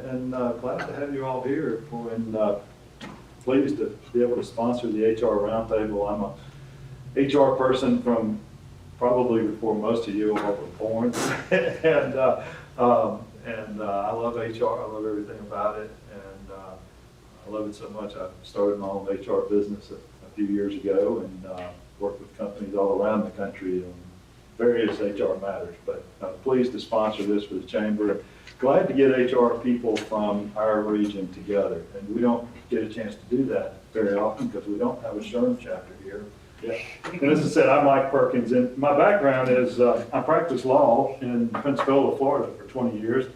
and glad to have you all here. And pleased to be able to sponsor the HR Roundtable. I'm a HR person from probably before most of you all were born, and I love HR. I love everything about it, and I love it so much. I started my own HR business a few years ago, and worked with companies all around the country on various HR matters. But pleased to sponsor this for the chamber. Glad to get HR people from our region together, and we don't get a chance to do that very often because we don't have a Sherman chapter here. Yeah. And as I said, I'm Mike Perkins, and my background is I practiced law in Pensacola, Florida for 20 years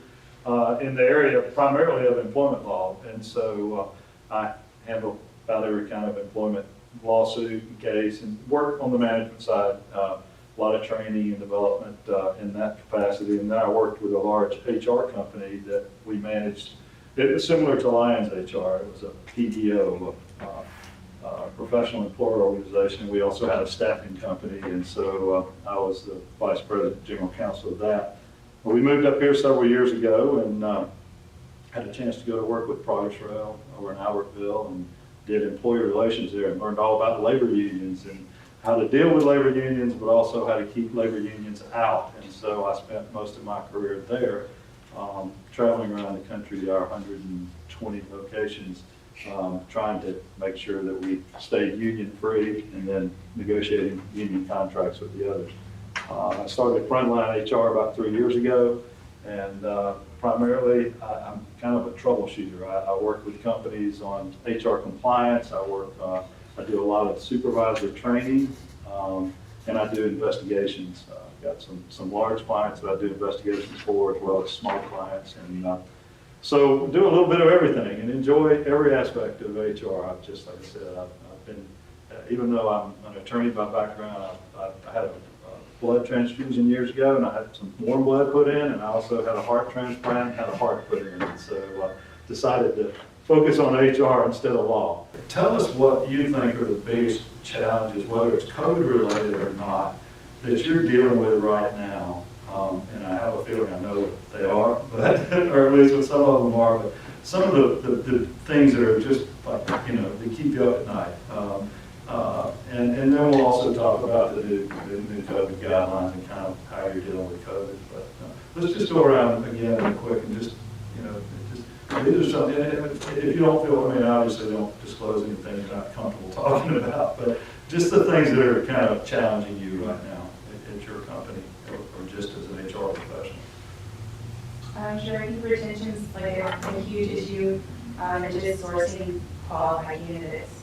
in the area primarily of employment law. And so I handle about every kind of employment lawsuit and case and work on the management side. A lot of training and development in that capacity. And then I worked with a large HR company that we managed. It was similar to Lions HR. It was a PEO, professional employer organization. We also had a staffing company, and so I was the vice president, general counsel of that. Well, we moved up here several years ago and had a chance to go to work with Progress Rail over in Albertville and did employee relations there and learned all about labor unions and how to deal with labor unions, but also how to keep labor unions out. And so I spent most of my career there, traveling around the country to our 120 locations, trying to make sure that we stayed union-free and then negotiating union contracts with the others. I started Frontline HR about 3 years ago, and primarily I'm kind of a troubleshooter. I work with companies on HR compliance. I do a lot of supervisor training, and I do investigations. I've got some large clients that I do investigations for, as well as small clients. And so do a little bit of everything and enjoy every aspect of HR. I've just, like I said, I've been, even though I'm an attorney by background, I had a blood transfusion years ago, and I had some warm blood put in, and I also had a heart transplant and had a heart put in. And so decided to focus on HR instead of law. Tell us what you think are the biggest challenges, whether it's code related or not, that you're dealing with right now. And I have a feeling I know what they are, but, or at least what some of them are, but some of the things that are just like, they keep you up at night. And then we'll also talk about the new COVID guidelines and kind of how you're dealing with COVID. But let's just go around again quick and just, these are something, if you don't feel, obviously don't disclose anything you're not comfortable talking about, but just the things that are kind of challenging you right now at your company or just as an HR professional. Sure, retention is like a huge issue, and just sourcing qualified candidates.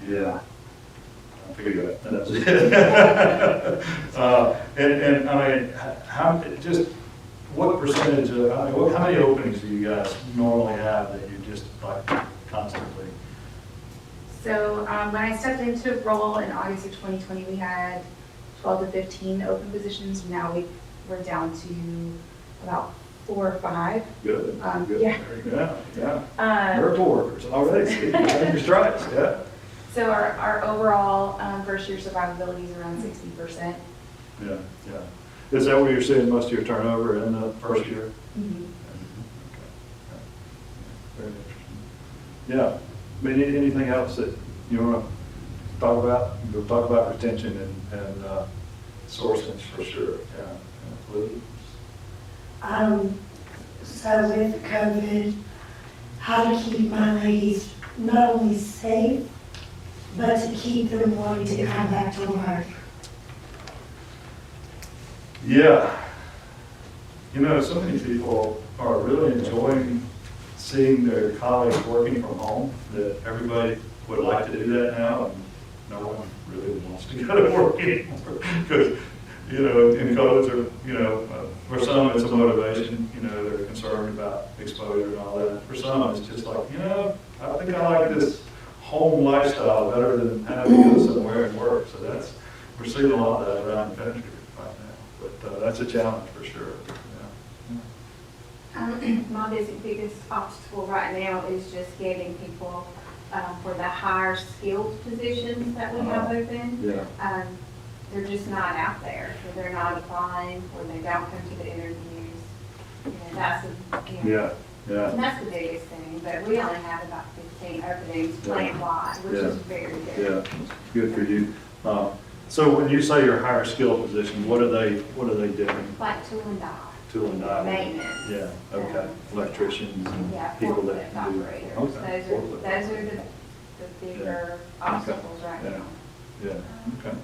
Yeah. I figured that. How, just what percentage of, how many openings do you guys normally have that you just like constantly? So when I stepped into the role in August of 2020, we had 12 to 15 open positions. Now we're down to about 4 or 5. Good. Good. Yeah. Miracle workers already. Your stripes. Yeah. So our overall first year survivability is around 60%. Yeah. Is that where you're seeing most of your turnover in the first year? Mm-hmm. Okay. Very interesting. Yeah. Anything else that you want to talk about? We'll talk about retention and sourcing for sure. Yeah. Please. So with COVID, how to keep my ladies not only safe, but to keep them wanting to come back to work. Yeah. So many people are really enjoying seeing their colleagues working from home, that everybody would like to do that now, and no one really wants to go to work anymore. Because, in codes are, for some it's a motivation, they're concerned about exposure and all that. For some it's just like, I think I like this home lifestyle better than having to go somewhere and work. So we're seeing a lot of that around the country right now. But that's a challenge for sure. My biggest obstacle right now is just getting people for the higher skilled positions that we have open. Yeah. They're just not out there, so they're not applying, or they don't come to the interviews. That's, Yeah, yeah, and that's the biggest thing, but we only have about 15 openings plant-wide, which is very yeah, good. good for you. So when you say your higher skill position, what are they doing? Like tool and die. Tool and die? Maintenance. Yeah, okay, electricians and Yeah, people that forklift can do. operators. Okay, forklift. Those are the bigger obstacles right Yeah. now. Yeah, okay.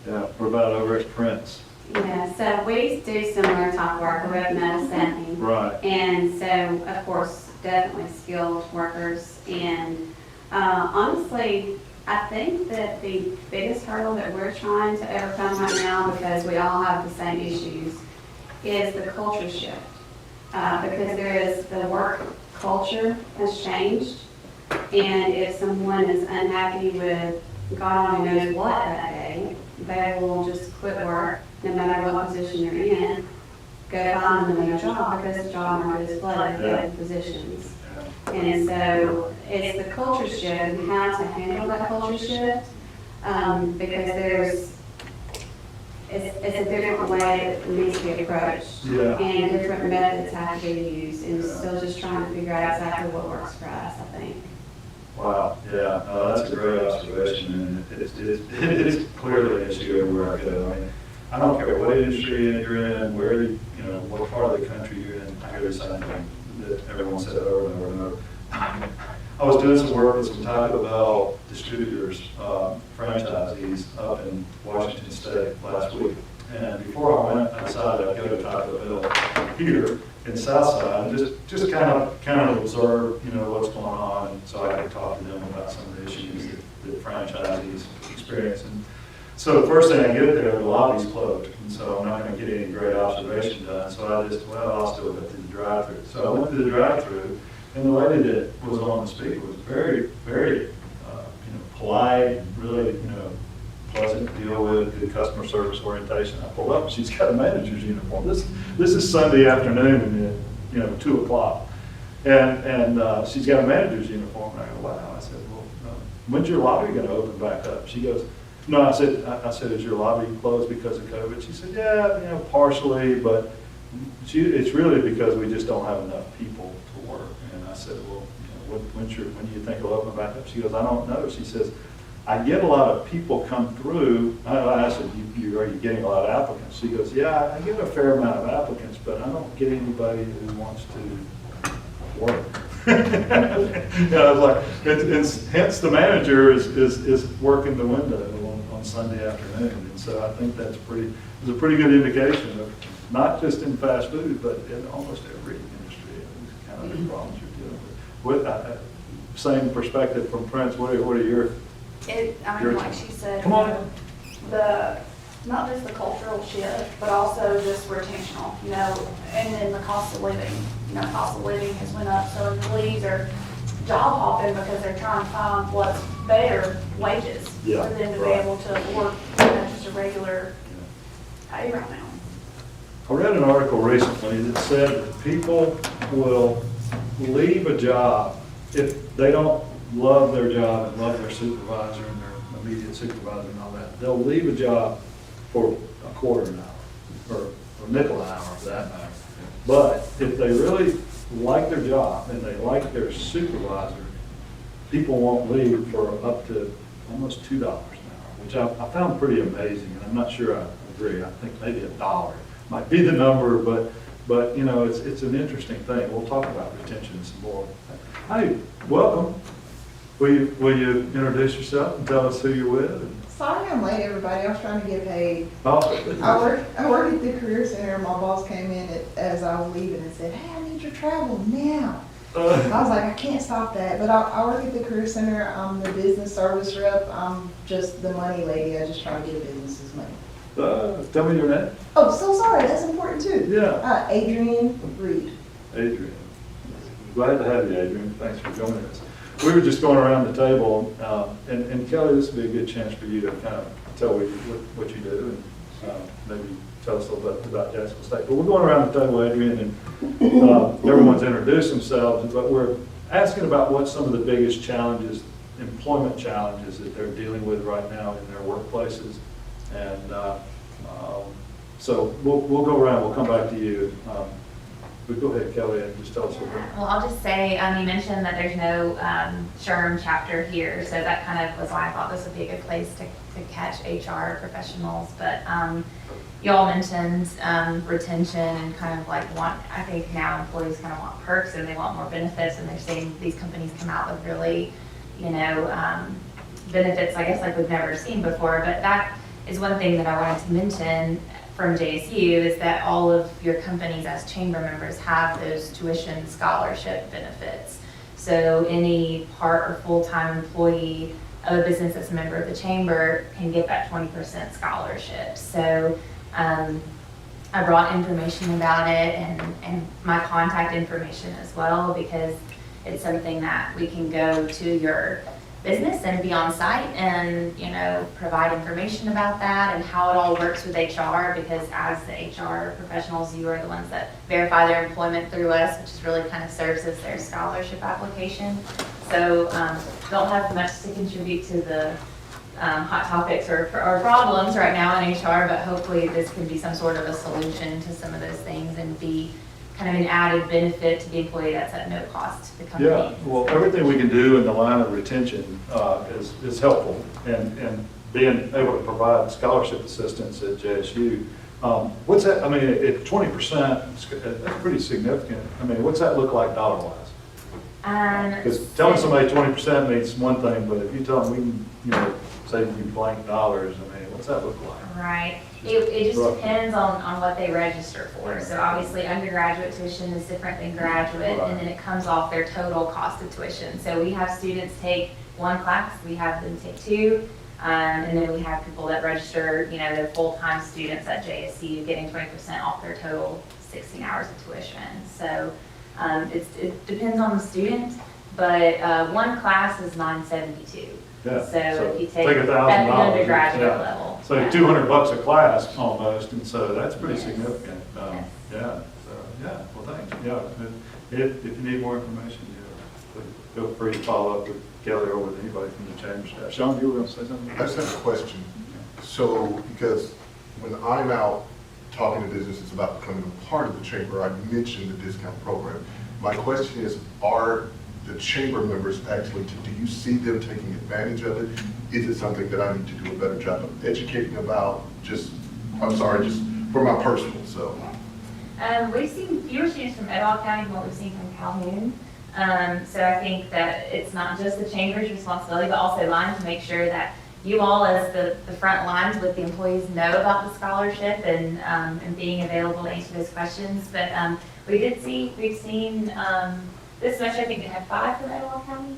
Yeah, what about over at Prince? Yeah, so we do similar type work, we're at medicine. Right, And so, of course, definitely skilled workers. And honestly, I think that the biggest hurdle that we're trying to overcome right now, because we all have the same issues, is the culture shift. Because there is, the work culture has changed. And if someone is unhappy with God only knows what that day, they will just quit work, no matter what position you're in, go find another job because the job market is flooded with positions. And so it's the culture shift and how to handle that culture shift, because it's a different way that it needs to be approached. yeah. And different methods have to be used, and still just trying to figure out exactly what works for us, I think. Wow, yeah, that's a great observation, and it is clearly an issue everywhere I go. I mean, I don't care what industry you're in, where, you know, what part of the country you're in, I hear the same thing that everyone said over and over and over. I was doing some work with some Taco Bell distributors, franchisees up in Washington State last week. And before I went outside, I'd go to Taco Bell here in Southside and just kind of observe, you know, what's going on. And so I could talk to them about some of the issues that franchisees experience. And so the first thing I get there, the lobby's closed. And so I'm not going to get any great observation done. So I'll still go through the drive-through. So I went through the drive-through, and the lady that was on the speaker was very, very, polite, really, pleasant to deal with, good customer service orientation. I pulled up, and she's got a manager's uniform. This is Sunday afternoon at 2 o'clock. And she's got a manager's uniform. And I go, wow. I said, well, when's your lobby going to open back up? She goes, no, I said, is your lobby closed because of COVID? She said, yeah, partially, but it's really because we just don't have enough people to work. And I said, well, when do you think it'll open back up? She goes, I don't know. She says, I get a lot of people come through. I said, are you getting a lot of applicants? She goes, yeah, I get a fair amount of applicants, but I don't get anybody who wants to work. I was like, it's hence the manager is working the window on Sunday afternoon. And so I think it's a pretty good indication of not just in fast food, but in almost every industry, kind of the problems you're dealing with. Same perspective from Prince, what are your? Like she said, Come on. Not just the cultural shift, but also just retentional, and then the cost of living. Cost of living has went up, so employees are job hopping because they're trying to find what's better wages for them to be able to work, just a regular pay right now. I read an article recently that said that people will leave a job if they don't love their job and love their supervisor and their immediate supervisor and all that. They'll leave a job for a quarter an hour or a nickel an hour for that matter. But if they really like their job and they like their supervisor, people won't leave for up to almost $2 an hour, which I found pretty amazing. And I'm not sure I agree. I think maybe $1 might be the number, but it's an interesting thing. We'll talk about retention some more. Hi, welcome. Will you introduce yourself and tell us who you're with? Sorry I'm late, everybody. I was trying to get paid. Oh. I work at the Career Center. My boss came in as I was leaving and said, hey, I need your travel now. I was like, I can't stop that. But I work at the Career Center. I'm the business service rep. I'm just the money lady. I just try to give businesses money. Tell me your name. Oh, so sorry. That's important too. Yeah. Adrienne Reed. Adrienne. Glad to have you, Adrienne. Thanks for joining us. We were just going around the table, and Kelly, this would be a good chance for you to kind of tell what you do, and maybe tell us a little bit about Jacksonville State. But we're going around the table, Adrienne, and everyone's introduced themselves, but we're asking about what some of the biggest challenges, employment challenges that they're dealing with right now in their workplaces. And So we'll go around, we'll come back to you. But go ahead, Kelly, and just tell us a little bit. Well, I'll just say, you mentioned that there's no SHRM chapter here, so that kind of was why I thought this would be a good place to catch HR professionals. But you all mentioned retention and kind of like I think now employees kind of want perks and they want more benefits, and they're seeing these companies come out with really, benefits, I guess, like we've never seen before. But that is one thing that I wanted to mention from JSU, is that all of your companies as chamber members have those tuition scholarship benefits. So any part or full-time employee of a business that's a member of the chamber can get that 20% scholarship. So I brought information about it and my contact information as well, because it's something that we can go to your business and be on site and, provide information about that and how it all works with HR, because as the HR professionals, you are the ones that verify their employment through us, which is really kind of serves as their scholarship application. So don't have much to contribute to the hot topics or problems right now in HR, but hopefully this can be some sort of a solution to some of those things and be kind of an added benefit to the employee that's at no cost to the company. Yeah, well, everything we can do in the line of retention is helpful, and being able to provide scholarship assistance at JSU. What's that, I mean, at 20%, that's pretty significant. I mean, what's that look like dollar-wise? Because telling somebody 20% means one thing, but if you tell them we can, save you blank dollars, I mean, what's that look like? Right. It just depends on what they register for. So obviously undergraduate tuition is different than graduate, and then it comes off their total cost of tuition. So we have students take one class, we have them take two, and then we have people that register, they're full-time students at JSU getting 20% off their total 16 hours of tuition. So it depends on the student, but one class is $972. Yeah. So if you take $1,000 at the undergraduate yeah. level. So yeah. $200 a class almost, and so that's pretty Yes. significant. Yes. Yeah, so, yeah, well, thanks. Yeah, if you need more information, please feel free to follow up with Kelly or with anybody from the chamber staff. Sean, you were going to say something? I just have a question. So, because when I'm out talking to businesses about becoming a part of the chamber, I mentioned the discount program. My question is, are the chamber members actually, do you see them taking advantage of it? Is it something that I need to do a better job of educating about? Just for my personal self. We've seen fewer students from Etowah County than what we've seen from Calhoun. So I think that it's not just the chamber's responsibility, but also mine to make sure that you all as the front lines with the employees know about the scholarship and being available to answer those questions. But we've seen this semester, I think we had 5 from Etowah County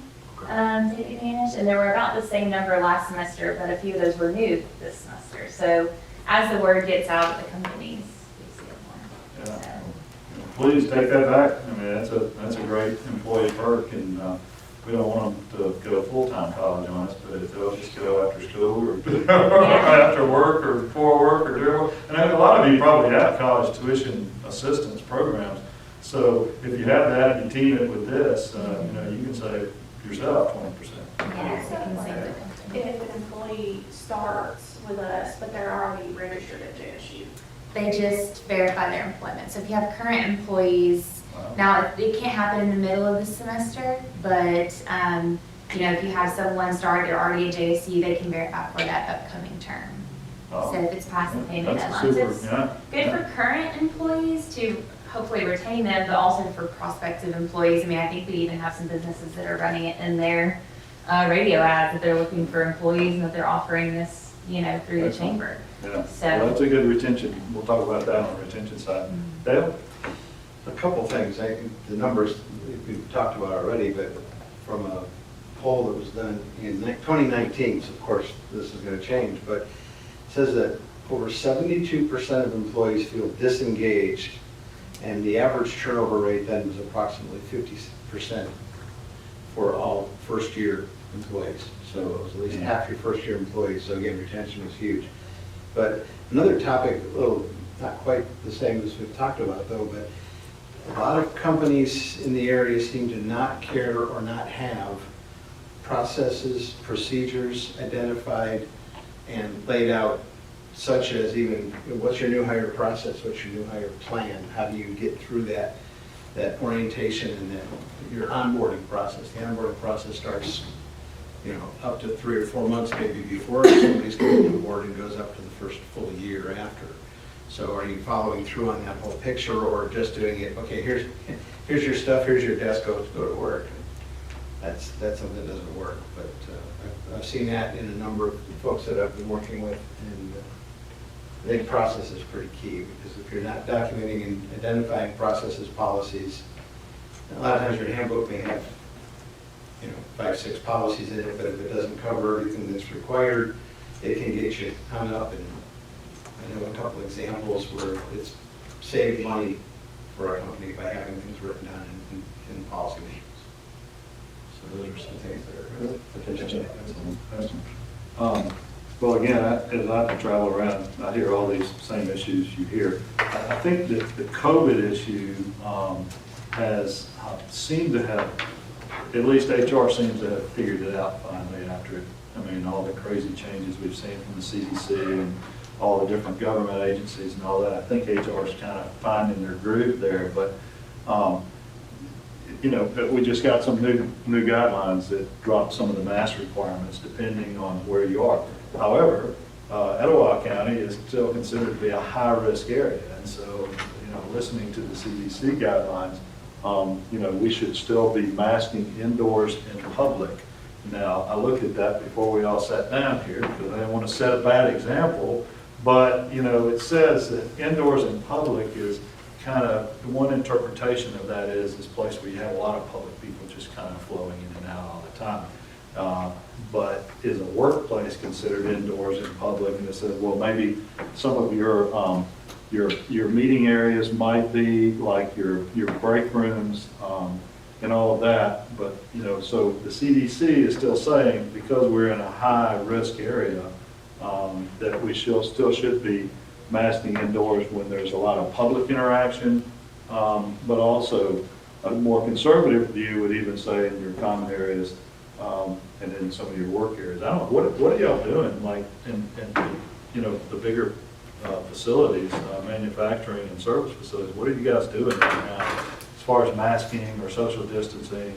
take advantage, and there were about the same number last semester, but a few of those were new this semester. So as the word gets out at the companies, we see it more. Yeah. Please take that back. I mean, that's a great employee perk, and we don't want them to go full-time college on us, but if they'll just go after school or after work or before work or during work. And a lot of you probably have college tuition assistance programs. So if you have that, you team it with this, you can save yourself 20%. Yes, you can save it. If an employee starts with us, but they're already registered at JSU. They just verify their employment. So if you have current employees, now it can't happen in the middle of the semester, but if you have someone start, they're already at JSU, they can verify for that upcoming term. So if it's past the payment That's deadline, super, it's yeah. good for current employees to hopefully retain them, but also for prospective employees. I mean, I think we even have some businesses that are running it in their radio ads that they're looking for employees and that they're offering this, through the chamber. Yeah, So- well, that's a good retention. We'll talk about that on the retention side. Dale? A couple things. The numbers we've talked about already, but from a poll that was done in 2019, so of course this is going to change, but it says that over 72% of employees feel disengaged, and the average turnover rate then was approximately 50% for all first-year employees. So it was at least half your first-year employees. So again, retention was huge. But another topic, a little not quite the same as we've talked about though, but a lot of companies in the area seem to not care or not have processes, procedures identified and laid out such as even, what's your new hire process, what's your new hire plan? How do you get through that orientation and then your onboarding process? The onboarding process starts, up to 3 or 4 months maybe before somebody's coming on board and goes up to the first full year after. So are you following through on that whole picture or just doing it, okay, here's your stuff, here's your desk, go to work? That's something that doesn't work, but I've seen that in a number of folks that I've been working with, and I think process is pretty key, because if you're not documenting and identifying processes, policies, a lot of times your handbook may have 5, 6 policies in it, but if it doesn't cover everything that's required, it can get you hung up. And I know a couple examples where it's saved money for our company by having things written down in policy manuals. So those are some things that are potentially. Well, again, as I travel around, I hear all these same issues you hear. I think that the COVID issue has seemed to have, at least HR seems to have figured it out finally after, all the crazy changes we've seen from the CDC and all the different government agencies and all that. I think HR is kind of finding their groove there, but we just got some new guidelines that drop some of the mask requirements depending on where you are. However, Etowah County is still considered to be a high-risk area, and so, listening to the CDC guidelines, we should still be masking indoors in public. Now, I looked at that before we all sat down here, because I didn't want to set a bad example, but, it says that indoors in public is kind of, one interpretation of that is this place where you have a lot of public people just kind of flowing in and out all the time. But is a workplace considered indoors in public? And it says, well, maybe some of your meeting areas might be like your break rooms and all of that. But, so the CDC is still saying, because we're in a high risk area, that we still should be masking indoors when there's a lot of public interaction, but also a more conservative view would even say in your common areas and in some of your work areas. I don't know, what are y'all doing, like in the bigger facilities, manufacturing and service facilities? What are you guys doing right now as far as masking or social distancing?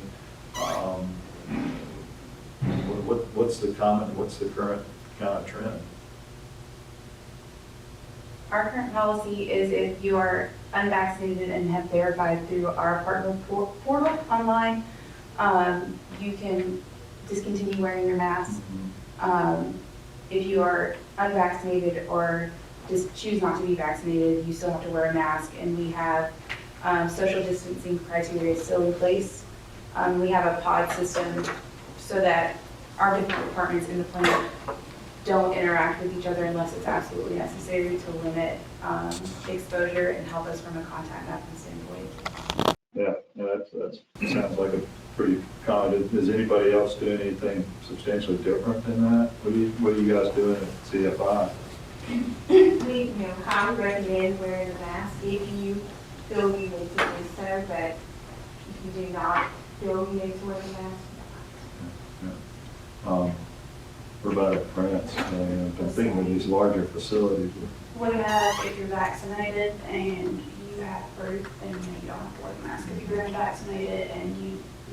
What's the current kind of trend? Our current policy is if you are unvaccinated and have verified through our partner portal online, you can discontinue wearing your mask. If you are unvaccinated or just choose not to be vaccinated, you still have to wear a mask, and we have social distancing criteria still in place. We have a pod system so that our different departments in the plant don't interact with each other unless it's absolutely necessary to limit exposure and help us from a contact mapping standpoint. Yeah, that sounds like a pretty common. Is anybody else doing anything substantially different than that? What are you guys doing at CFI? We, highly recommend wearing a mask if you feel you need to do so, but if you do not feel you need to wear a mask. What about France? I'm thinking of these larger facilities. We have, if you're vaccinated and you have proof, then you don't have to wear the mask. If you're unvaccinated and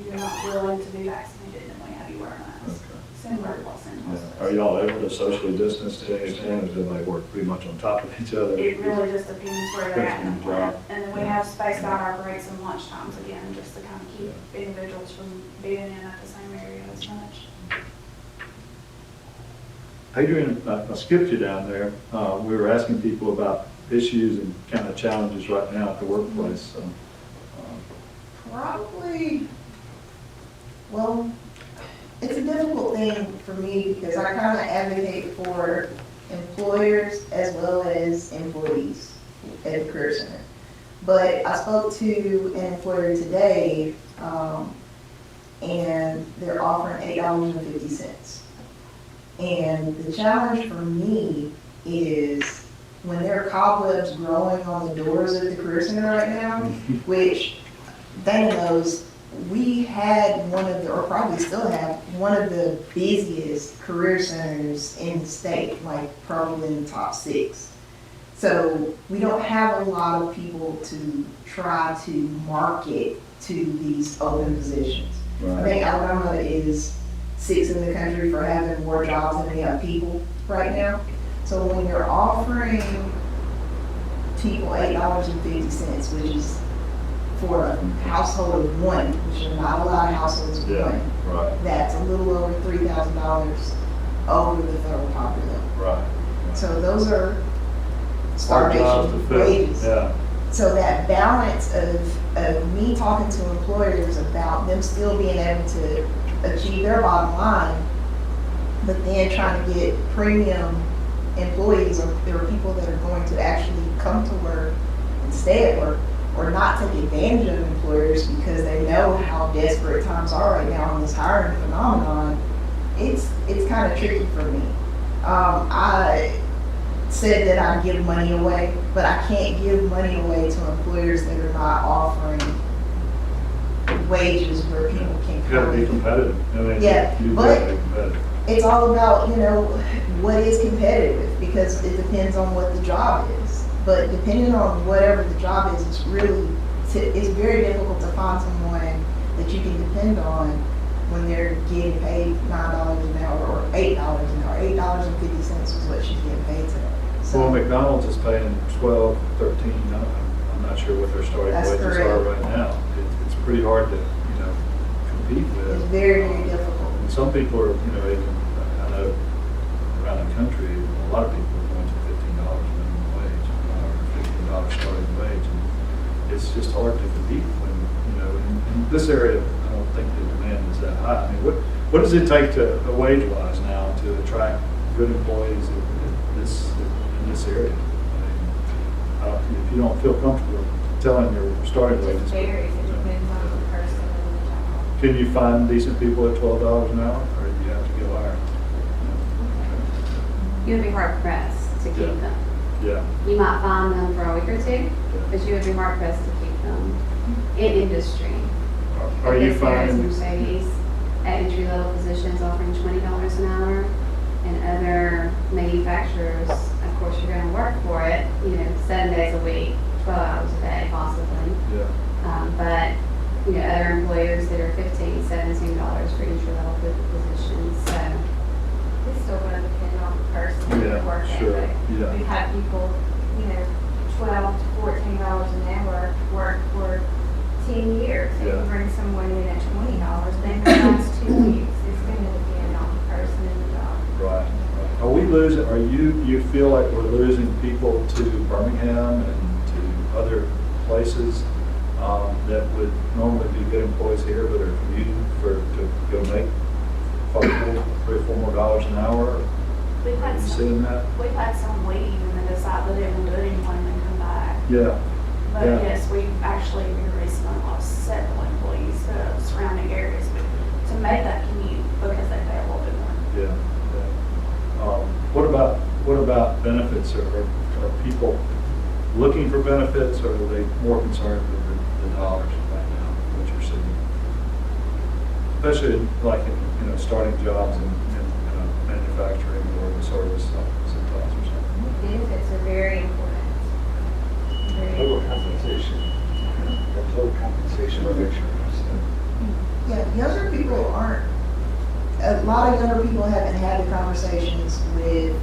you're not willing to be vaccinated, then we have you wear a mask. Okay. Similar to Los Angeles. Yeah. Are y'all able to socially distance to any extent, or do they work pretty much on top of each other? It really just depends where they're at in the Depends on the plant. job. And then we have spaced out our breaks and lunch times again, just to kind of keep individuals from being in at the same area as much. Adrian, I skipped you down there. We were asking people about issues and kind of challenges right now at the workplace. So, Probably, well, it's a difficult thing for me because I kind of advocate for employers as well as employees at the Career Center. But I spoke to an employer today, and they're offering $8.50. And the challenge for me is when there are cobwebs growing on the doors of the Career Center right now, which Dana knows we had one of the, or probably still have, one of the busiest career centers in the state, like probably in the top 6. So we don't have a lot of people to try to market to these open positions. I think Alabama is 6th in the country for having more jobs than we have people right now. So when you're offering people $8.50, which is for a household of 1, which are not a lot of households of 1, Right, that's a little over $3,000 over the federal poverty level. right. So those are Hard jobs to starvation fill. wages. Yeah, So that balance of me talking to employers about them still being able to achieve their bottom line, but then trying to get premium employees or people that are going to actually come to work and stay at work, or not take advantage of employers because they know how desperate times are right now in this hiring phenomenon. It's kind of tricky for me. I said that I give money away, but I can't give money away to employers that are not offering wages where people can you gotta come be in. competitive. I mean, Yeah, you but- gotta be competitive. It's all about, what is competitive, because it depends on what the job is. But depending on whatever the job is, it's very difficult to find someone that you can depend on when they're getting paid $9 an hour or $8 an hour. $8.50 is what she's getting paid today. Well, So McDonald's is paying 12, 13, I'm not sure what their starting That's wages correct. are right now. It's pretty hard to, compete it's with. very, very difficult. And some people are, even, I know around the country, a lot of people are going to $15 minimum wage, or $15 starting wage. And it's just hard to compete when, in this area, I don't think the demand is that high. I mean, what does it take to, wage-wise now, to attract good employees in this area? I mean, if you don't feel comfortable telling your starting It wages. just varies, it depends on the person and the job. Can you find decent people at $12 an hour, or do you have to go higher? You would be hard pressed to keep Yeah. them. Yeah, You might find them for a week or 2, but you would be hard pressed to keep them in industry. are you Because there is finding? Mercedes at entry-level positions offering $20 an hour, and other manufacturers, of course, you're gonna work for it, 7 days a week, 12 hours a day possibly. Yeah, But, other employers that are $15, $17 for entry-level positions, so. It's still gonna depend on the person and Yeah, the work sure, ethic. yeah. We've had people, $12 to $14 an hour work for 10 years. If Yeah. you bring someone in at $20, then the last 2 weeks, it's gonna depend on the person and the job. right. Are we losing, you feel like we're losing people to Birmingham and to other places that would normally be good employees here, but are commuting to go make $3 or $4 more an hour? We've Are had you some, seeing that? we've had some leave and then decide that they won't do it anymore and then come back. Yeah, But Yeah. yes, we've actually recently lost several employees to surrounding areas to make that commute because they pay a little bit more. yeah. What about benefits? Are people looking for benefits, or are they more concerned with the dollars right now, what you're seeing? Especially like in, starting jobs in manufacturing or in service supplies or something. Benefits are very important. Very Total important. compensation, the total compensation picture. Yeah, younger people a lot of younger people haven't had the conversations with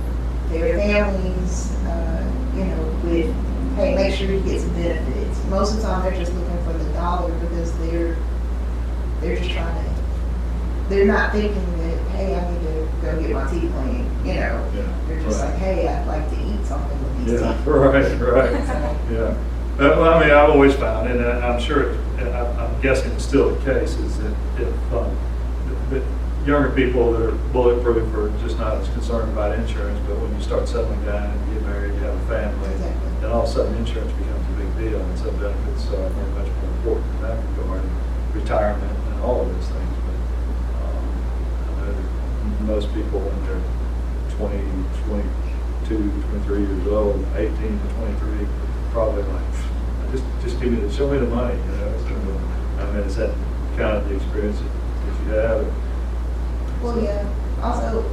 their families, with, hey, make sure you get some benefits. Most of the time, they're just looking for the dollar because they're just trying to, they're not thinking that, hey, I need to go get my teeth cleaned, Yeah, They're just right. like, hey, I'd like to eat something with these Yeah, teeth. right. So, Yeah. Well, I mean, I've always found, and I'm sure, I'm guessing it's still the case, is that if the younger people that are bulletproof are just not as concerned about insurance, but when you start settling down and you get married, you have a family, Exactly. then all of a sudden insurance becomes a big deal, and some benefits are much more important in that regard, retirement and all of those things. But I know that most people when they're 20, 22, 23 years old, 18 to 23, probably like, just give me show me the money, So, I mean, is that kind of the experience that you have. Well, yeah, also,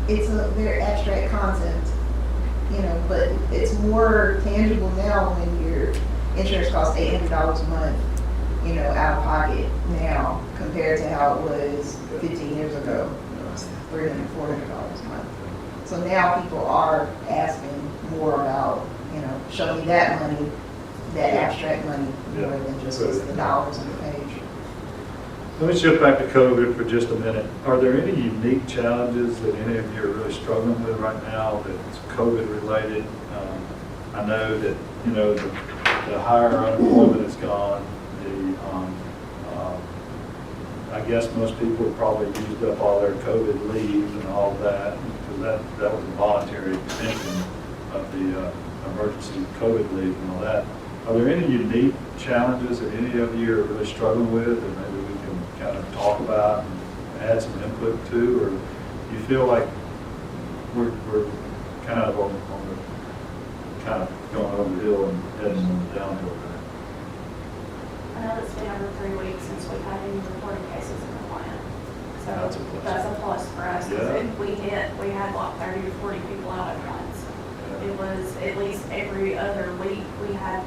it's a very abstract concept, but it's more tangible now when your insurance costs $800 a month, out of pocket now compared to how it was 15 years ago. It was $300, $400 a month. So now people are asking more about, show me that money, that abstract money, more than just the dollars on the page. Let me shift back to COVID for just a minute. Are there any unique challenges that any of you are really struggling with right now that's COVID related? I know that, the higher unemployment is gone. I guess most people have probably used up all their COVID leave and all of that, because that was a voluntary extension of the emergency COVID leave and all that. Are there any unique challenges that any of you are really struggling with that maybe we can kind of talk about and add some input to, or you feel like we're kind of on the kind of going over the hill and heading on the downhill there? I know it's been over 3 weeks since we've had any reported cases in the plant. So That's a plus. that's a plus for us. 'Cause Yeah. we had like 30 to 40 people out at once. Yeah. It was at least every other week we had,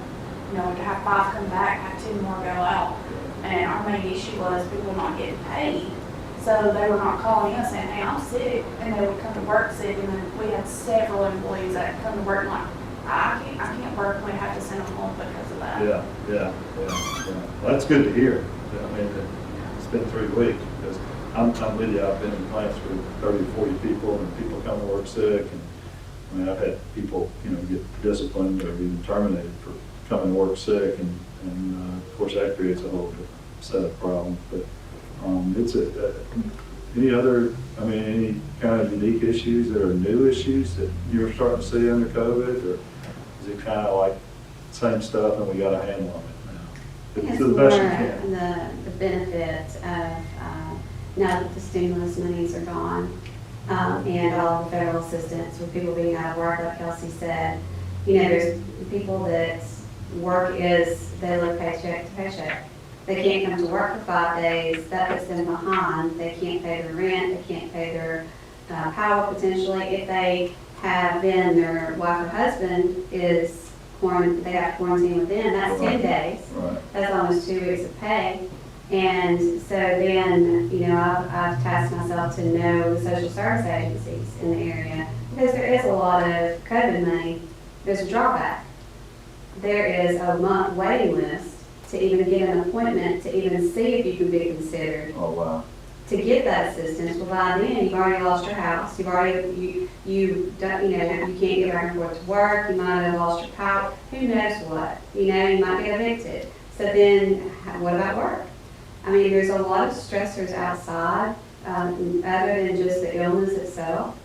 we'd have 5 come back, have 2 more go out. And our main issue was people not getting paid. So they were not calling us saying, hey, I'm sick. And they would come to work sick. And then we had several employees that come to work and like, I can't work. We have to send them home because of that. Yeah. Well, that's good to hear. I mean, it's been 3 weeks, because I'm with you. I've been in plants with 30 to 40 people, and people come to work sick. And I mean, I've had people, get disciplined or even terminated for coming to work sick, and of course that creates a whole different set of problems. But it's any kind of unique issues that are new issues that you're starting to see under COVID, or is it kind of like same stuff and we got a handle on it now? It's To the more best you can. the benefit of, now that the stimulus monies are gone, and all the federal assistance with people being out of work, like Kelsey said, there's people that work is, they live paycheck to paycheck. They can't come to work for 5 days, that puts them behind. They can't pay their rent, they can't pay their power potentially. If they have been, their wife or husband is they have quarantine with them, that's 10 days. Right. That's almost 2 weeks of pay. And so then, I've tasked myself to know the social service agencies in the area, because there is a lot of COVID money. There's a drawback. There is a month waiting list to even get an appointment, to even see if you can be considered Oh, wow. to get that assistance. Well, by then, you've already lost your house, you can't get back and forth to work, you might have lost your power, who knows what, you might get evicted. So then, what about work? I mean, there's a lot of stressors outside, other than just the illness itself,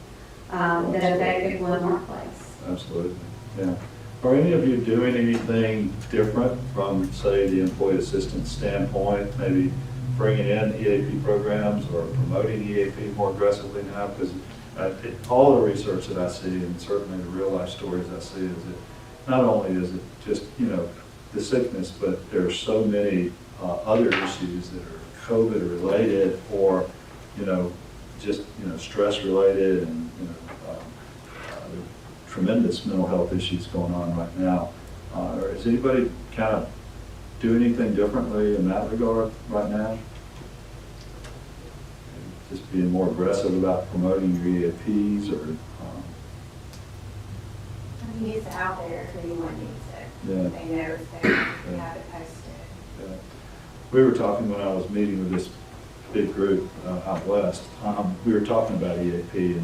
that affect people in the workplace. Absolutely, yeah. Are any of you doing anything different from, say, the employee assistance standpoint, maybe bringing in EAP programs or promoting EAP more aggressively now? Because all the research that I see, and certainly the real life stories I see, is that not only is it just, the sickness, but there are so many other issues that are COVID related, or, just, stress related, and, tremendous mental health issues going on right now. Is anybody kind of doing anything differently in that regard right now? Just being more aggressive about promoting your EAPs, or? I mean, it's out there if anyone needs it. Yeah. They know it's there, we have it posted. Yeah. We were talking when I was meeting with this big group out west. We were talking about EAP,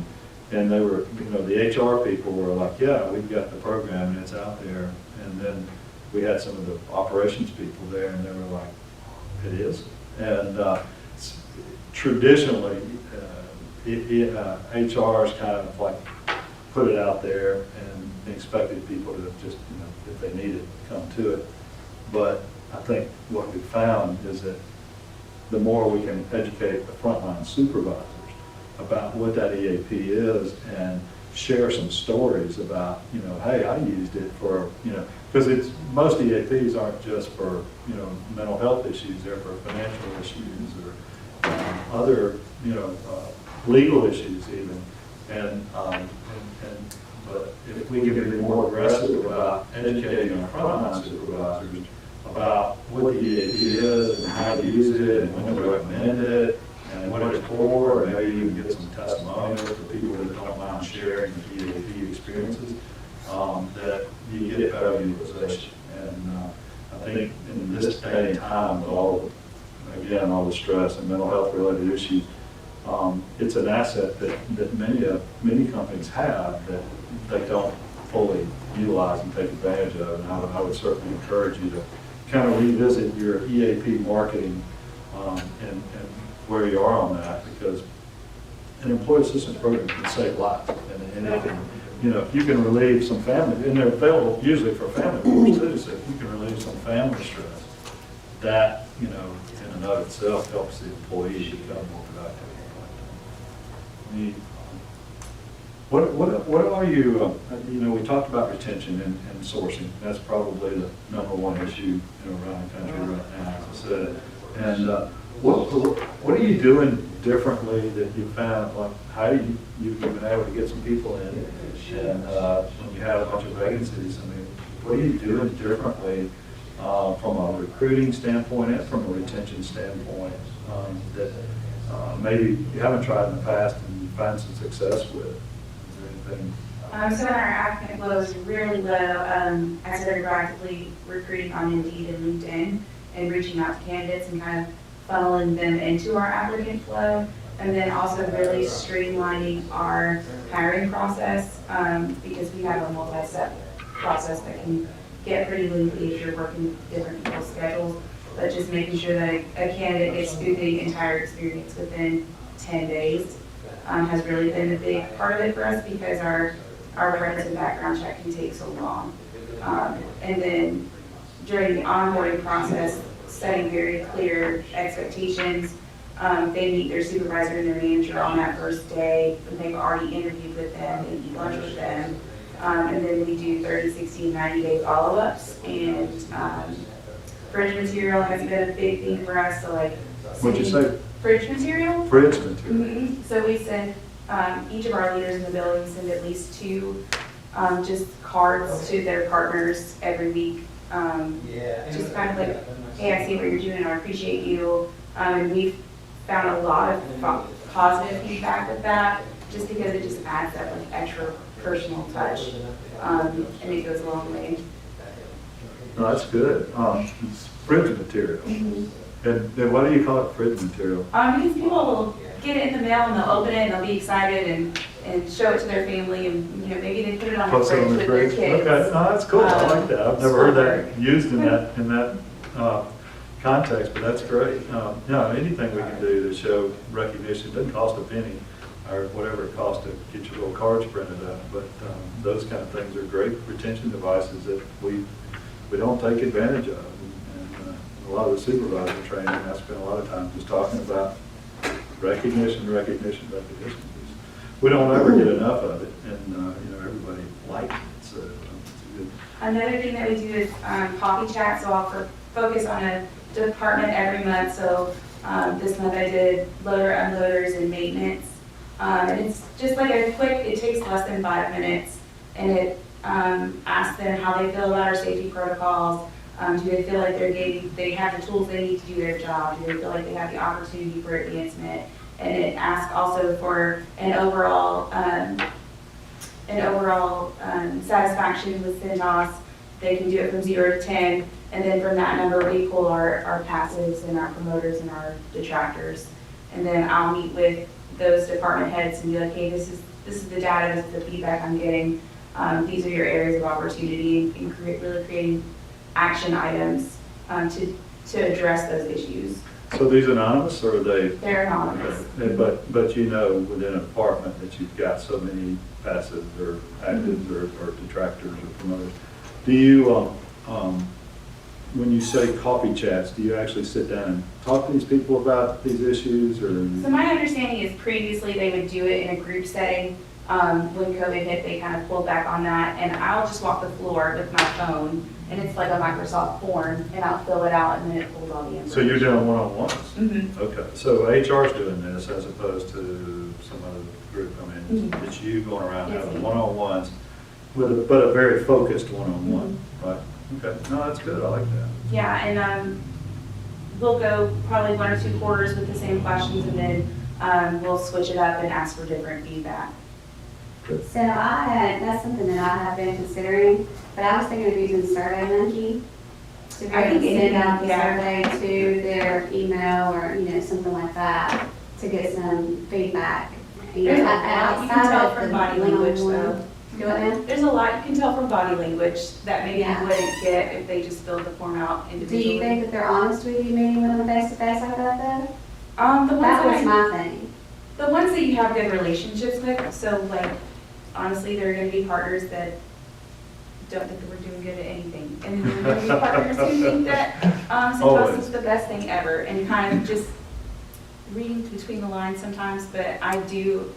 and they were, the HR people were like, yeah, we've got the program and it's out there. And then we had some of the operations people there, and they were like, it is. And traditionally, HR's kind of like put it out there and expected people to just, if they need it, come to it. But I think what we found is that the more we can educate the frontline supervisors about what that EAP is and share some stories about, you know, hey, I used it for, you know, because it's, most EAPs aren't just for, you know, mental health issues, they're for financial issues or other, you know, legal issues even. But if we can be more aggressive about educating our frontline supervisors about what the EAP is and how to use it and when to recommend it and what it's for, and maybe even get some testimonials for people that don't mind sharing the EAP experiences, that you get better utilization. And I think in this day and time, with all, again, all the stress and mental health related issues, it's an asset that many companies have that they don't fully utilize and take advantage of. And I would certainly encourage you to kind of revisit your EAP marketing and where you are on that, because an employee assistance program can save lives. And it can, you know, if you can relieve some family, and they're available usually for family members too, so if you can relieve some family stress, that, you know, in and of itself helps the employee become more productive. What are you, you know, we talked about retention and sourcing. That's probably the #1 issue, you know, around the country right now, as I said. And what are you doing differently that you found, like how you've been able to get some people in, and when you have a bunch of vacancies, I mean, what are you doing differently from a recruiting standpoint and from a retention standpoint that maybe you haven't tried in the past and you find some success with? Is there anything? So when our applicant flow is really low, I started proactively recruiting on Indeed and LinkedIn and reaching out to candidates and kind of funneling them into our applicant flow. And then also really streamlining our hiring process because we have a multi-step process that can get pretty lengthy if you're working different people's schedules. But just making sure that a candidate gets through the entire experience within 10 days has really been a big part of it for us, because our reference and background check can take so long. And then during the onboarding process, setting very clear expectations. They meet their supervisor and their manager on that first day, and they've already interviewed with them, they eat lunch with them. And then we do 30, 60, 90-day follow-ups. And fridge material has been a big thing for us, so like. What'd you say? Fridge material. Fridge material. Mm-hmm. So we send, each of our leaders in the building send at least 2 just cards to their partners every week. Just kind of like, hey, I see what you're doing, I appreciate you. And we've found a lot of positive feedback with that, just because it just adds that like extra personal touch, and it goes a long way. No, that's good. It's fridge material. Mm-hmm. And what do you call it, fridge material? Because people will get it in the mail and they'll open it and they'll be excited and show it to their family, and you know, maybe they put it on the Puts it fridge on the with their fridge? kids. Okay, no, that's cool. I like that. I've never heard that used in that context, but that's great. Yeah, anything we can do to show recognition, doesn't cost a penny, or whatever it costs to get your little cards printed up, but those kind of things are great retention devices that we don't take advantage of. And a lot of the supervisor training, I spend a lot of time just talking about recognition. We don't ever get enough of it, and you know, everybody likes it, so it's good. Another thing that we do is coffee chat, so I'll focus on a department every month. So this month I did loader, unloaders, and maintenance. And it's just like a quick, it takes less than 5 minutes, and it asks them how they feel about our safety protocols. Do they feel like they have the tools they need to do their job? Do they feel like they have the opportunity for advancement? And it asks also for an overall satisfaction with CNOS. They can do it from 0 to 10, and then from that number we pull our passives and our promoters and our detractors. And then I'll meet with those department heads and be like, hey, this is the data, this is the feedback I'm getting. These are your areas of opportunity, and really creating action items to address those issues. So these anonymous, or are they? They're anonymous. Okay. But you know within a department that you've got so many passives or actives or detractors or promoters. Do you, when you say coffee chats, do you actually sit down and talk to these people about these issues, or? So my understanding is previously they would do it in a group setting, When COVID hit, they kind of pulled back on that, and I'll just walk the floor with my phone, and it's like a Microsoft form, and I'll fill it out, and then it pulls all the information. So you're doing one-on-ones? Mm-hmm. Okay, so HR's doing this as opposed to some other group, I mean, Mhm. it's you going around Yes, having ma'am. one-on-ones, but a very focused one-on-one, right? Okay, no, that's good, I like that. Yeah, and we'll go probably 1 or 2 quarters with the same questions, and then we'll switch it up and ask for different feedback. So that's something that I have been considering, but I was thinking of using SurveyMonkey to be I able to think send out the yeah. survey to their email or, something like that to get some feedback. There's a lot you can outside tell of from the body language, one-on-one. though. Go ahead. There's a lot you can tell from body language that maybe Yeah. you wouldn't get if they just filled the form out Do individually. you think that they're honest with you meeting with them face to face like that though? The ones That that was my thing. the ones that you have good relationships with, so like, honestly, there are gonna be partners that don't think that we're doing good at anything. And then there are gonna be partners who think that, Centos Always. is the best thing ever, and kind of just reading between the lines sometimes, but I do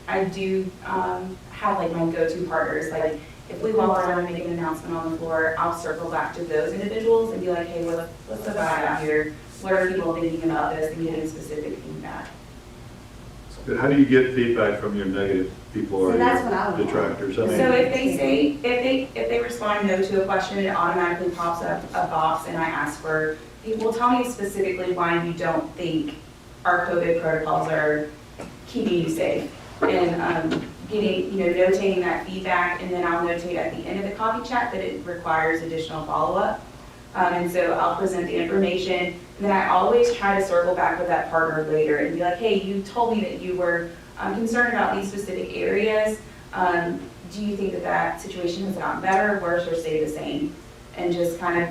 have like my go-to partners, like, if we walk around and make an announcement on the floor, I'll circle back to those individuals and be like, hey, what's the vibe out here? What are people thinking about this, and getting specific feedback. But how do you get feedback from your negative people or So that's what I your would detractors? I So mean, if they say, if they respond no to a question, it automatically pops up a box, and I ask for, hey, well, tell me specifically why you don't think our COVID protocols are keeping you safe. And getting, notating that feedback, and then I'll notate at the end of the coffee chat that it requires additional follow-up. And so I'll present the information, and then I always try to circle back with that partner later and be like, hey, you told me that you were concerned about these specific areas. Do you think that that situation has gotten better, worse, or stayed the same? And just kind of,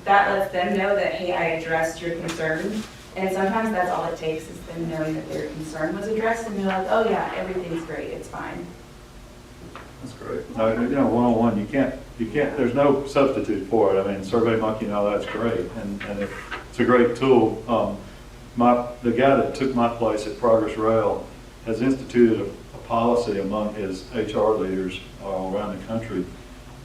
that lets them know that, hey, I addressed your concern. And sometimes that's all it takes, is them knowing that their concern was addressed, and they're like, oh yeah, everything's great, it's fine. that's great. No, one-on-one, you can't, there's no substitute for it. I mean, SurveyMonkey and all that's great, and it's a great tool. The guy that took my place at Progress Rail has instituted a policy among his HR leaders all around the country.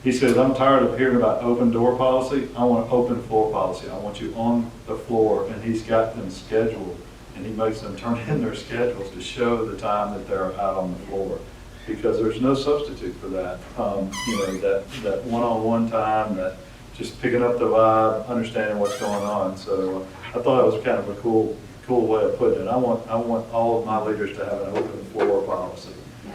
He says, I'm tired of hearing about open door policy. I want an open floor policy. I want you on the floor. And he's got them scheduled, and he makes them turn in their schedules to show the time that they're out on the floor, because there's no substitute for that. That one-on-one time, that just picking up the vibe, understanding what's going on. So I thought it was kind of a cool way of putting it. I want all of my leaders to have an open floor policy.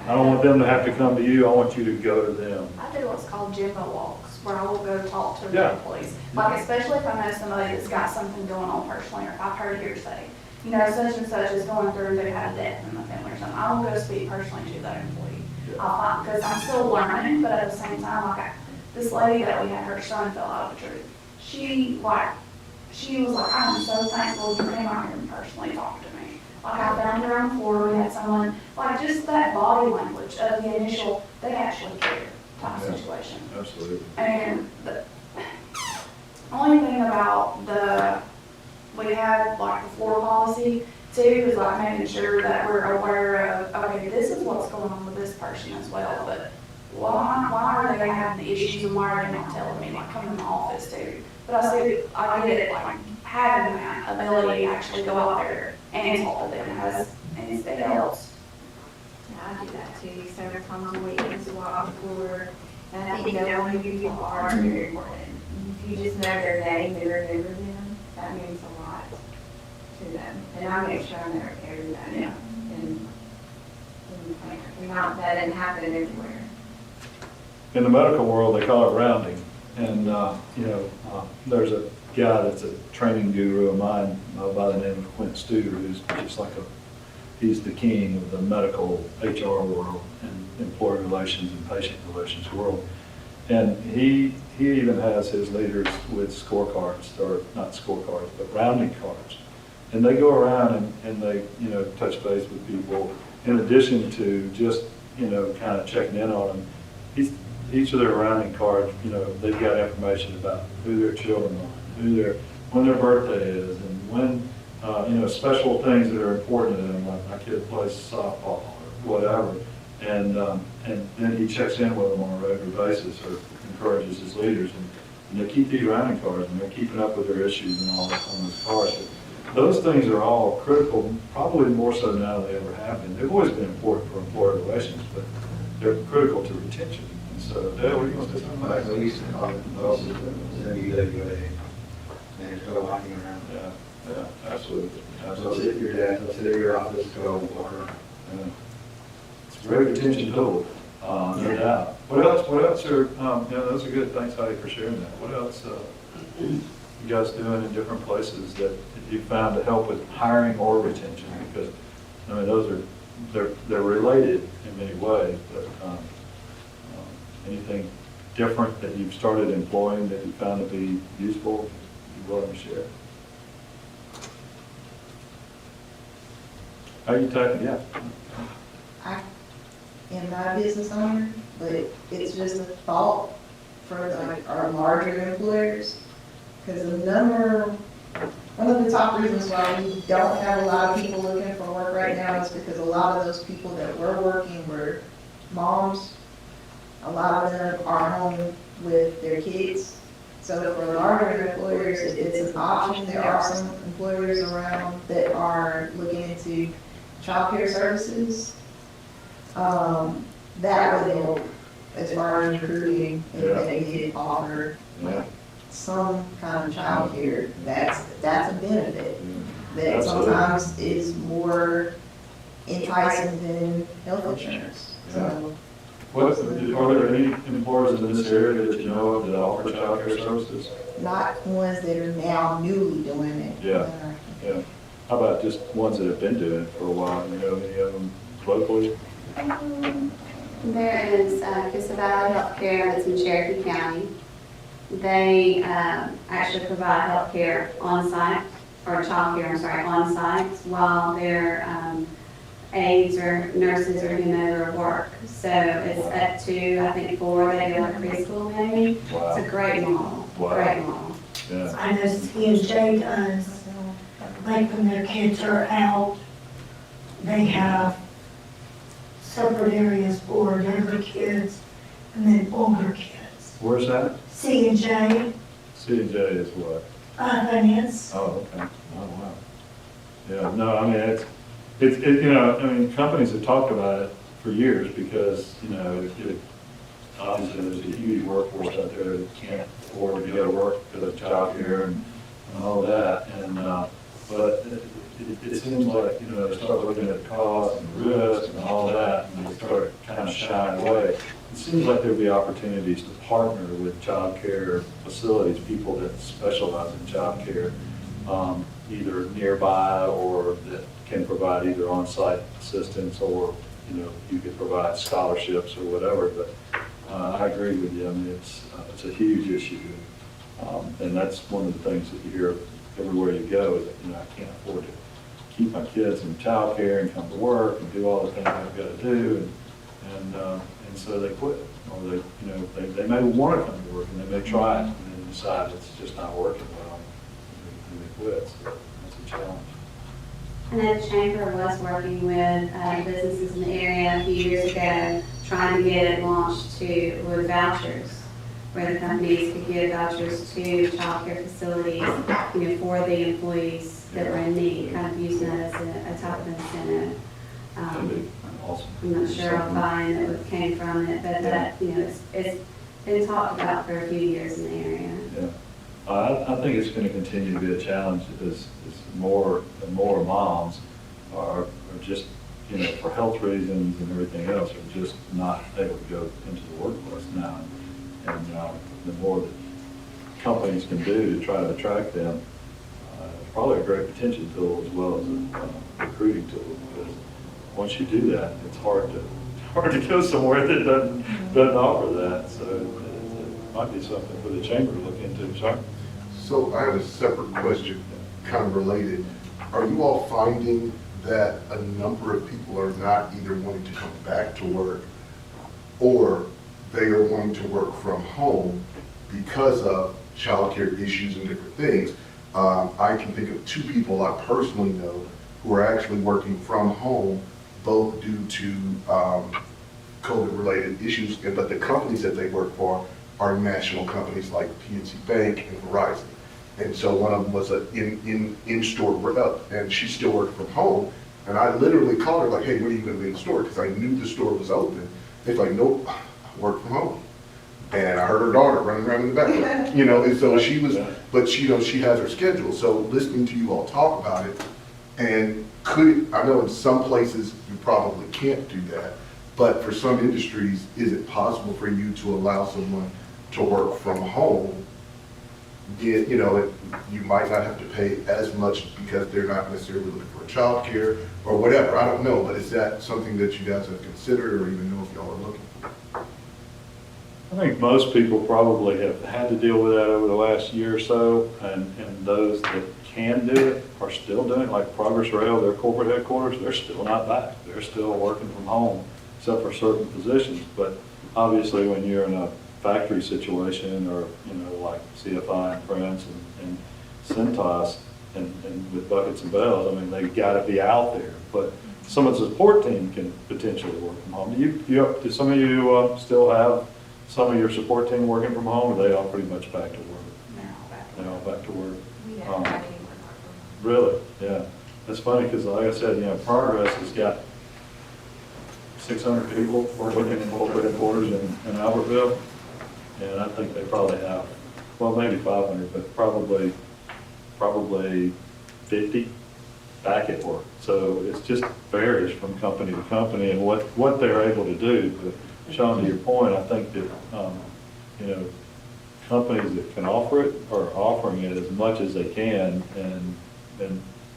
I don't want them to have to come to you. I want you to go to them. I do what's called Jimbo walks, where I will go talk to Yeah. the employees. Like, especially if I know somebody that's got something going on personally, or if I've heard hearsay, such and such is going through, and they've had a death in the family or something, I will go speak personally to that employee. Because I'm still learning, but at the same time, this lady that we had, her son fell out of a tree. She was like, I'm so thankful you came out here and personally talked to me. Like, I found her on the floor, we had someone, just that body language of the initial, they actually care type Yeah. situation. Absolutely. And the only thing about we have the floor policy too, is making sure that we're aware of, okay, this is what's going on with this person as well, but why are they having the issues, and why are they not telling me, come in the office too? But I get it, having that ability to actually go out there and talk to them it helps. Yeah, I do that too. Several times a week, just walk before, and I think knowing who people are is very important. If you just know their name and remember them, that means a lot to them. And I make sure I know everybody. Yeah. And not, that didn't happen everywhere. In the medical world, they call it rounding. And, there's a guy that's a training guru of mine by the name of Quint Studer, who's just he's the king of the medical HR world and employee relations and patient relations world. And he even has his leaders with scorecards, or not scorecards, but rounding cards. And they go around and they, touch base with people in addition to just, kind of checking in on them. Each of their rounding cards, they've got information about who their children are, when their birthday is, and when, special things that are important to them, like my kid plays softball or whatever. And then he checks in with them on a regular basis or encourages his leaders. And they keep these rounding cards and they're keeping up with their issues and all that on those cards. Those things are all critical, probably more so now than they ever have been. They've always been important for employer relations, but they're critical to retention. And so, Dale, what do you want to say something about Like, we used to call it bosses, MUWA, and just go walking around. Yeah, absolutely. So Absolutely. sit at your desk, sit at your office, go work. Yeah. It's a great retention tool, no doubt. What else are, those are good, thanks Heidi for sharing that. What else, you guys doing in different places that you found to help with hiring or retention? Because, I mean, those are, they're related in many ways, but, anything different that you've started employing that you found to be useful, you're willing to share? How are you typing? Yeah. I am not a business owner, but it's just a thought for like our larger employers. Because one of the top reasons why we don't have a lot of people looking for work right now is because a lot of those people that were working were moms. A lot of them are home with their kids. So for larger employers, it's an option. There are some employers around that are looking into childcare services. That would help as far as recruiting, if they could offer like some kind of childcare. That's a benefit that sometimes is more enticing than health insurance. So. Are there any employers in this area that you know of that offer childcare services? Not ones that are now newly doing it. Yeah. How about just ones that have been doing it for a while? You know any of them locally? There is Coosa Valley Healthcare that's in Cherokee County. They actually provide healthcare on-site, or childcare, I'm sorry, on-site, while their aides or nurses are doing other work. So it's up to, I think, 4, they go to preschool maybe. Wow. It's a great model, great model. Yeah. I know C&J does, like when their kids are out, they have separate areas for younger kids and then older kids. Where's that? C&J, C&J is what? finance. Oh, okay. Oh, wow. Yeah, no, I mean, it's companies have talked about it for years because, obviously there's a huge workforce out there that can't afford to go to work because of childcare and all that. And, but it seems like, they start looking at the cost and risk and all that, and they start kind of shying away. It seems like there'd be opportunities to partner with childcare facilities, people that specialize in childcare, either nearby or that can provide either on-site assistance or, you could provide scholarships or whatever. But I agree with you. I mean, it's a huge issue. And that's one of the things that you hear everywhere you go is that, I can't afford to keep my kids in childcare and come to work and do all the things I've got to do. And so they quit. Or they may want to come to work and they may try it and then decide it's just not working well and they quit. So that's a challenge. I know the chamber was working with businesses in the area a few years ago, trying to get it launched with vouchers, where the companies could give vouchers to childcare facilities, for the employees that were in need, kind of using that as a type of incentive. That'd be awesome. I'm not sure I'll find that came from it, but that, it's been talked about for a few years in the area. Yeah. I think it's going to continue to be a challenge as more and more moms are just, for health reasons and everything else, are just not able to go into the workforce now. And the more that companies can do to try to attract them, it's probably a great retention tool as well as a recruiting tool. Because once you do that, it's hard to go somewhere that doesn't offer that. So it might be something for the chamber to look into. Sorry. So I have a separate question, kind of related. Are you all finding that a number of people are not either wanting to come back to work or they are wanting to work from home because of childcare issues and different things? I can think of 2 people I personally know who are actually working from home, both due to COVID-related issues, but the companies that they work for are national companies like PNC Bank and Verizon. And so one of them was an in-store rep, and she still worked from home. And I literally called her like, hey, when are you gonna be in the store? Because I knew the store was open. They're like, nope, I work from home. And I heard her daughter running around in the background, and so she was, but she has her schedule. So listening to you all talk about it, and I know in some places you probably can't do that, but for some industries, is it possible for you to allow someone to work from home? You might not have to pay as much because they're not necessarily looking for childcare or whatever. I don't know, but is that something that you guys have considered or even know if y'all are looking for? I think most people probably have had to deal with that over the last year or so, and those that can do it are still doing it, like Progress Rail, their corporate headquarters, they're still not back. They're still working from home, except for certain positions. But obviously, when you're in a factory situation, or, like CFI and Friends and Cintas, and with buckets and bells, I mean, they've got to be out there. But some of the support team can potentially work from home. Do some of you still have some of your support team working from home, or are they all pretty much back to work? They're all back to work. We don't have any more. Really? Yeah. That's funny, because like I said, Progress has got 600 people working in corporate headquarters in Albertville. And I think they probably have, well, maybe 500, but probably 50 back at work. So it's just varies from company to company and what they're able to do. But Sean, to your point, I think that, companies that can offer it are offering it as much as they can. And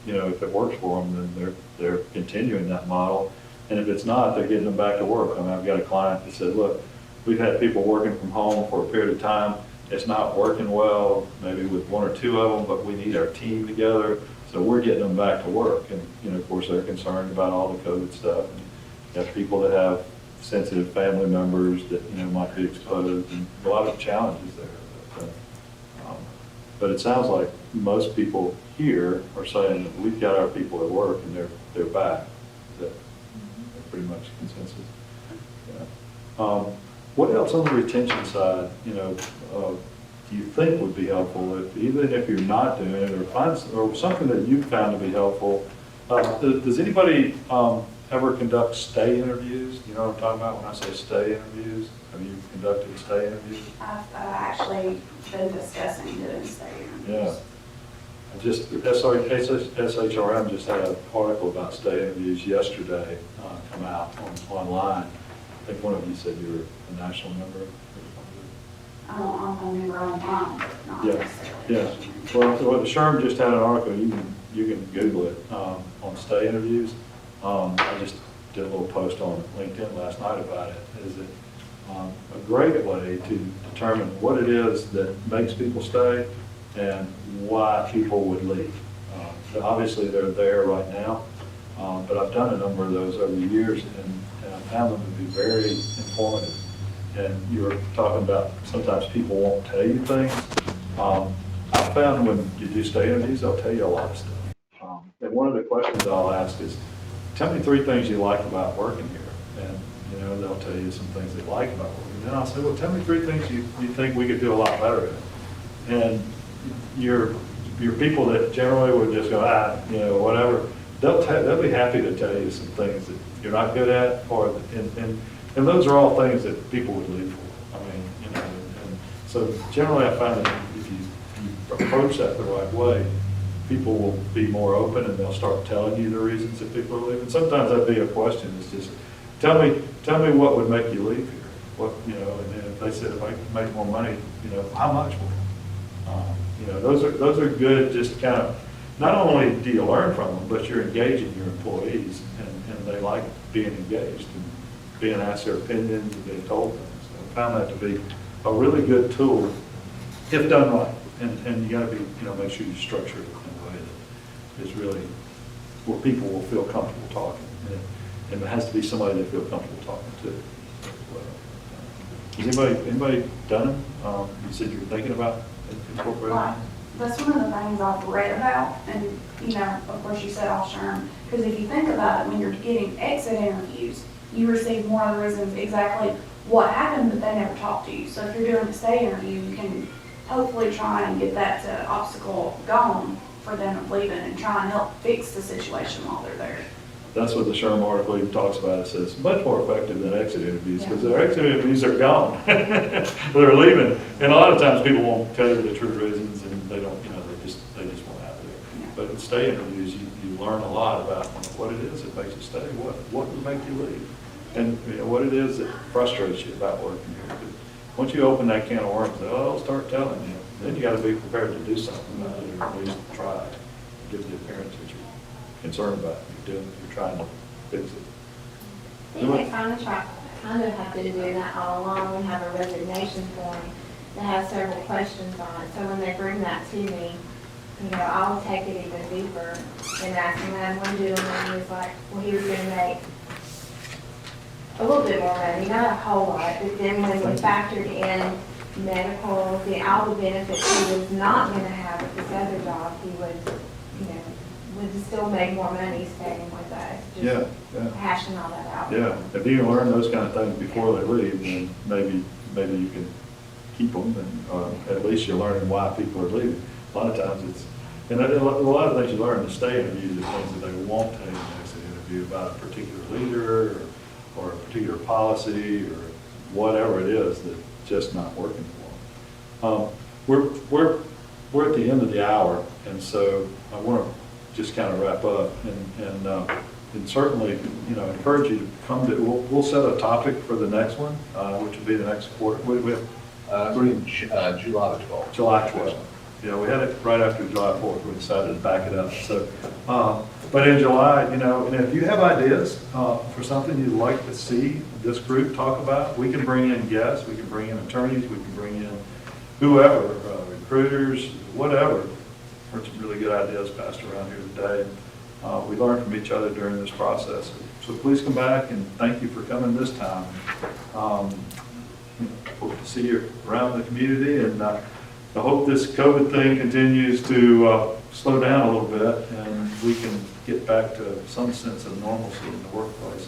if it works for them, then they're continuing that model. And if it's not, they're getting them back to work. I mean, I've got a client that said, look, we've had people working from home for a period of time. It's not working well, maybe with one or two of them, but we need our team together. So we're getting them back to work. And, of course, they're concerned about all the COVID stuff. And you have people that have sensitive family members that, might be exposed, and a lot of challenges there. But it sounds like most people here are saying that we've got our people at work and they're back. That's pretty much consensus. Yeah. What else on the retention side, do you think would be helpful, even if you're not doing it, or something that you found to be helpful? Does anybody ever conduct stay interviews? You know what I'm talking about when I say stay interviews? Have you conducted stay interviews? I've actually been discussing doing stay interviews. Yeah. SHRM just had an article about stay interviews yesterday come out online. I think one of you said you were a national member. I'm a member online, but not Yeah, necessarily. yeah. Well, the SHRM just had an article, you can Google it, on stay interviews. I just did a little post on LinkedIn last night about it. Is it a great way to determine what it is that makes people stay and why people would leave. Obviously, they're there right now, but I've done a number of those over the years, and I found them to be very informative. And you were talking about sometimes people won't tell you things. I found when you do stay interviews, they'll tell you a lot of stuff. And one of the questions I'll ask is, tell me 3 things you like about working here. And they'll tell you some things they like about working. And then I'll say, well, tell me 3 things you think we could do a lot better at. And your people that generally would just go, whatever, they'll be happy to tell you some things that you're not good at, and those are all things that people would leave for. I mean, and so generally I find that if you approach that the right way, people will be more open and they'll start telling you the reasons that people are leaving. Sometimes that'd be a question. It's just, tell me what would make you leave here. What, and then if they said, if I could make more money, how much more? Those are good, just kind of, not only do you learn from them, but you're engaging your employees, and they like being engaged and being asked their opinions and being told things. So I found that to be a really good tool if done right. And you got to be, make sure you structure it in a way that is really where people will feel comfortable talking. And it has to be somebody they feel comfortable talking to. Has anybody done it? You said you were thinking about incorporating? Right. That's one of the things I've read about, and of course you said off SHRM, because if you think about it, when you're getting exit interviews, you receive more of the reasons exactly what happened, but they never talked to you. So if you're doing the stay interview, you can hopefully try and get that obstacle gone for them leaving and try and help fix the situation while they're there. That's what the Sherm article even talks about. It says much more effective than exit interviews, because their exit interviews are gone. They're leaving. And a lot of times people won't tell you the true reasons, and they don't, they just won't have it. But in stay interviews, you learn a lot about what it is that makes you stay, what would make you leave, and what it is that frustrates you about working here. But once you open that can of worms, they'll start telling you. Then you got to be prepared to do something about it, or at least try. Give the appearance that you're concerned about. You're trying to fix it. I think they kind of have been doing that all along. We have a resignation form that has several questions on it. So when they bring that to me, I'll take it even deeper and ask them. And one gentleman was like, well, he was going to make a little bit more money, not a whole lot, but then when we factored in medical, all the benefits he was not going to have at this other job, he would still make more money staying with us. Just hashing all that out. Yeah, if you can learn those kind of things before they leave, then maybe you can keep them, and at least you're learning why people are leaving. A lot of times it's, and a lot of things you learn in the stay interviews are things that they won't tell you in the exit interview about a particular leader or a particular policy or whatever it is that's just not working for them. We're at the end of the hour, and so I want to just kind of wrap up and certainly, encourage you to come to, we'll set a topic for the next one, which will be the next quarter. We have July the 12th. July 12th. Yeah, we had it right after July 4th. We decided to back it up. So, but in July, and if you have ideas for something you'd like to see this group talk about, we can bring in guests, we can bring in attorneys, we can bring in whoever, recruiters, whatever. Heard some really good ideas passed around here today. We learned from each other during this process. So please come back, and thank you for coming this time. Hope to see you around the community, and I hope this COVID thing continues to slow down a little bit, and we can get back to some sense of normalcy in the workplace.